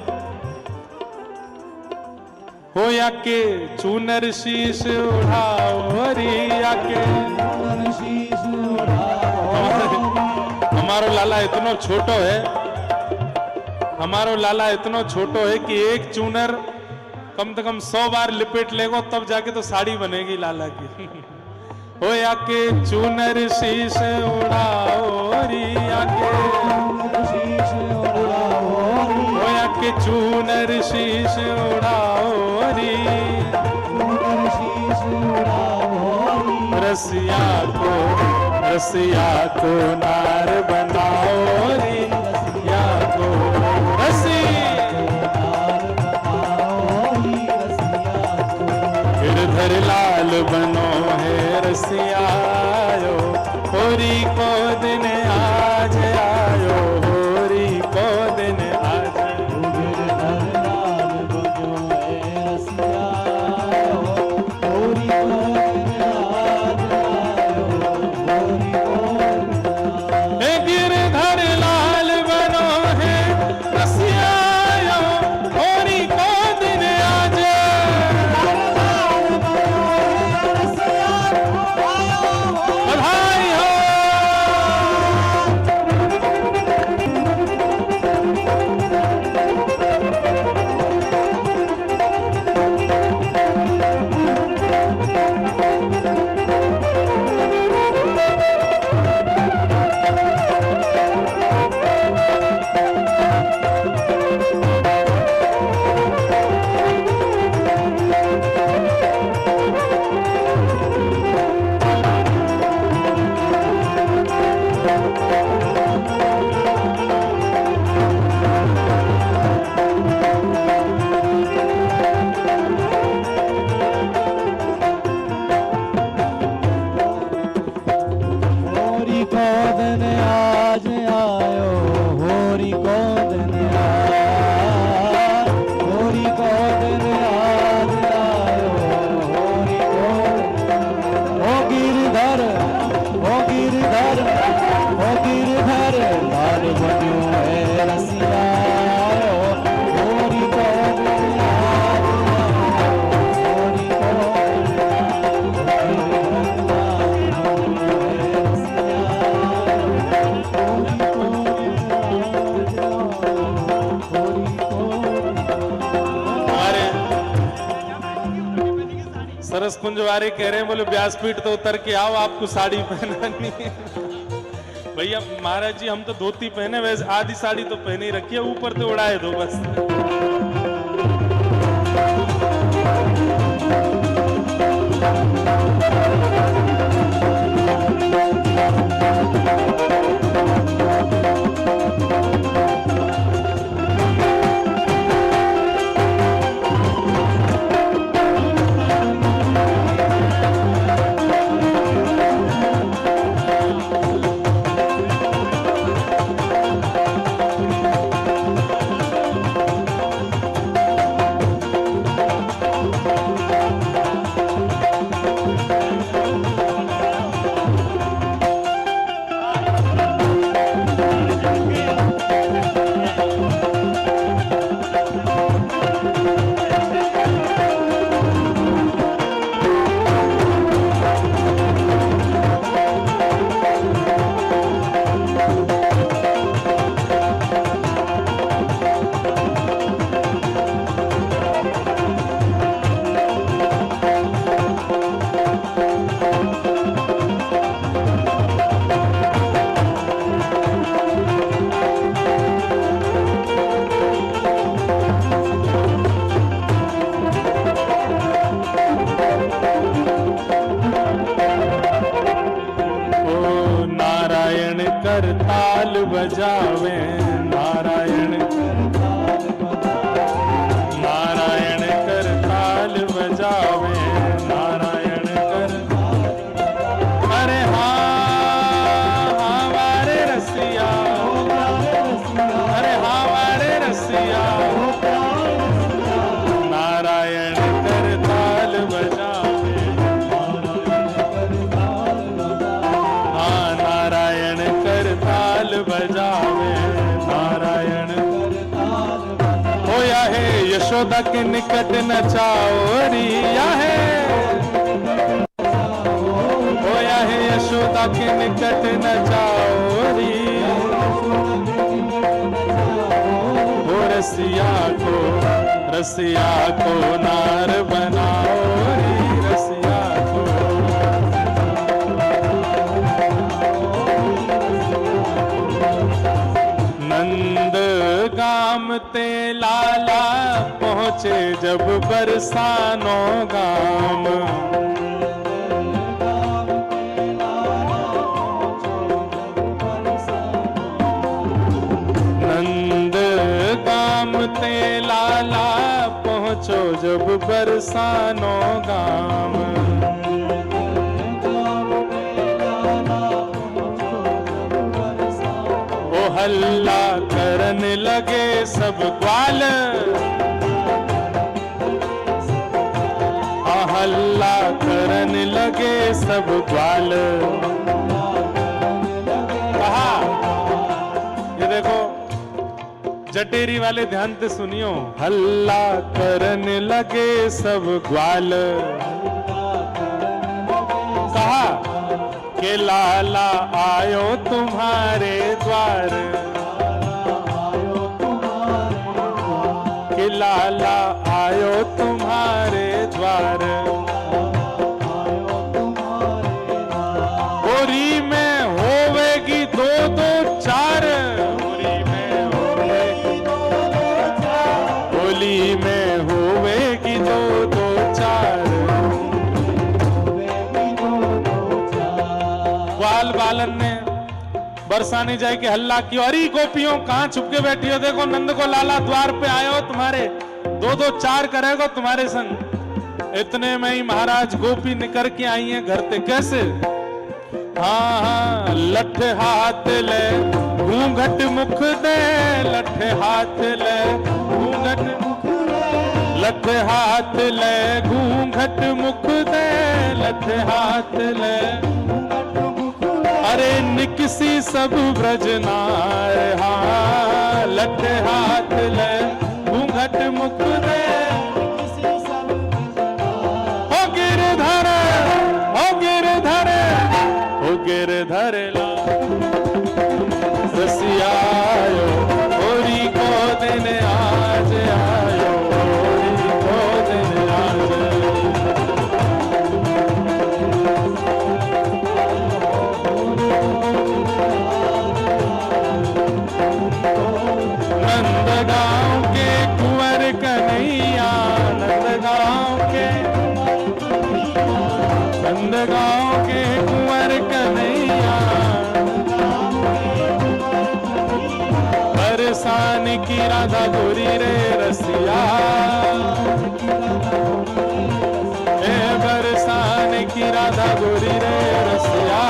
हो या के चूनर शीश उड़ाओ हरी या के हमारो लाला इतना छोटो है हमारो लाला इतना छोटो है कि एक चूनर कम से कम 100 बार लिपेट लेगो तब जाके तो साड़ी बनेगी लाला की हो या के चूनर शीश उड़ाओ रिया के हो या के चूनर शीश उड़ाओ री रसिया को नार बनाओ री रसिया को गिरधर लाल बनो है रसिया आयो होरी को दिन आज आयो होरी को दिन आज गिरधर लाल बनो है रसिया आयो होरी को दिन आज बधाई हो सरस कुंज वाले कह रहे हैं बोले व्यासपीठ तो उतर के आओ आपको साड़ी पहनानी है भैया महाराज जी हम तो धोती पहने वैसे आधी साड़ी तो पहने ही रखी है ऊपर तो उड़ाए दो बस कर ताल बजावे नारायण नारायण कर ताल बजावे नारायण कर अरे हाँ वारे रसिया अरे हाँ वारे रसिया नारायण कर ताल बजावे हाँ नारायण कर ताल बजावे नारायण होया है यशोदा के निकट नचाओरिया है होया है यशोदा के निकट नचाओरी हो रसिया को नार बनाओ रे रसिया को नंद गाम ते लाला पहुँचे जब बरसानो गाम नंद गाम ते लाला पहुँचो जब बरसानो गाम ओ हल्ला करन लगे सब ग्वाल हल्ला करन लगे सब ग्वाल कहा ये देखो जटेरी वाले ध्यान से सुनियो हल्ला करन लगे सब ग्वाल कहा के लाला आयो तुम्हारे द्वार के लाला आयो तुम्हारे द्वार होरी में होवेगी दो दो चार होरी में होवेगी होली में होवेगी दो दो चार ग्वाल बालन ने बरसाने जाए के हल्ला की अरे गोपियों कहां छुप के बैठी हो देखो नंद को लाला द्वार पे आयो तुम्हारे दो दो चार करेगा तुम्हारे संग इतने में ही महाराज गोपी निकल के आई है घर पे कैसे हाँ लठ हाथ ले घूंघट मुख दे लठ हाथ ले घूंघट लठ हाथ ले घूंघट मुख दे लठ हाथ ले अरे निकसी सब ब्रजनार हाँ लठ हाथ ले घूंघट मुख दे हो गिरधर हो गिरधर हो गिरधर ला रसियायो होरी को दिन आज आयो होरी को दिन आज नंदगांव के कुंवर कन्हैया नंदगांव के कुंवर कन्हैया बरसान की राधा गोरी रे रसिया ए बरसान की राधा गोरी रे रसिया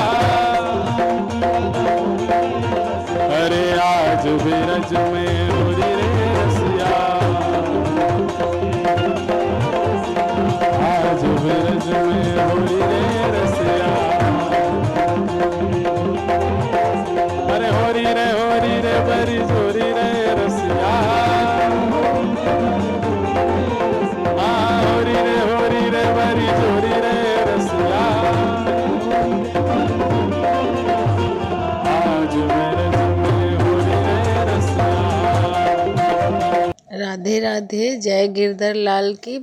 अरे आज बिरज में होरी रे रसिया आज बिरज में होरी रे रसिया अरे होरी रे बरी जोरी रे रसिया हाँ होरी रे बरी जोरी रे रसिया आज बिरज में होरी रे रसिया राधे राधे। जय गिरधर लाल की।